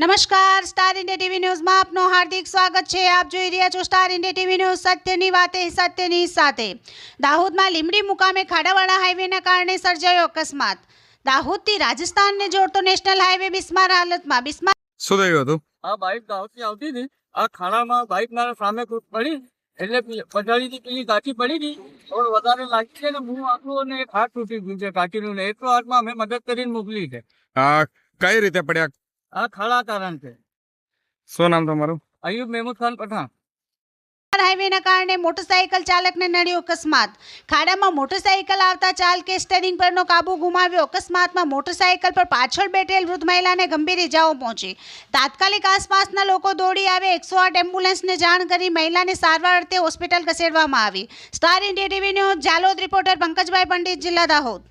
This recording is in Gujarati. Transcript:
નમસ્કાર, સ્ટાર ઇન્ડિયા ટીવી ન્યૂઝમાં આપનું હાર્દિક સ્વાગત છે। આપ જોઈ રહ્યા છો સ્ટાર ઇન્ડિયા ટીવી ન્યૂઝ, સત્યની વાતે સત્યની સાથે। દાહોદમાં લીંબડી મુકામે ખાડાવાળા હાઈવેના કારણે સર્જાયો અકસ્માત। દાહોદથી રાજસ્થાનને જોડતો નેશનલ હાઈવે બિસ્માર હાલતમાં। બિસ્માર શું થયું હતું? આ બાઇક દાહોદથી આવતી હતી, આ ખાડામાં બાઇક મારા સામે પડી, એટલે પછાડીથી પેલી કાચી પડી હતી, થોડું વધારે લાગી છે ને હું આખું ને એક હાથ તૂટી ગયું છે કાચીનું ને, એટલો હાથમાં અમે મદદ કરીને મોકલી છે। કઈ રીતે પડ્યા? આ ખાડા કારણ છે। શું નામ તમારું? અયુબ મહેમૂદ ખાન પઠાણ। હાઈવેના કારણે મોટરસાઇકલ ચાલકને નડ્યો અકસ્માત। ખાડામાં મોટરસાઇકલ આવતા ચાલકે સ્ટીયરિંગ પરનો કાબુ ગુમાવ્યો। અકસ્માતમાં મોટરસાઇકલ પર પાછળ બેઠેલ વૃદ્ધ મહિલાને ગંભીર ઇજાઓ પહોંચી। તાત્કાલિક આસપાસના લોકો દોડી આવે 108 એમ્બ્યુલન્સને જાણ કરી મહિલાને સારવાર અર્થે હોસ્પિટલ ખસેડવામાં આવી। Star India TV news Jhalod reporter Pankajbhai Pandit, જિલ્લા દાહોદ।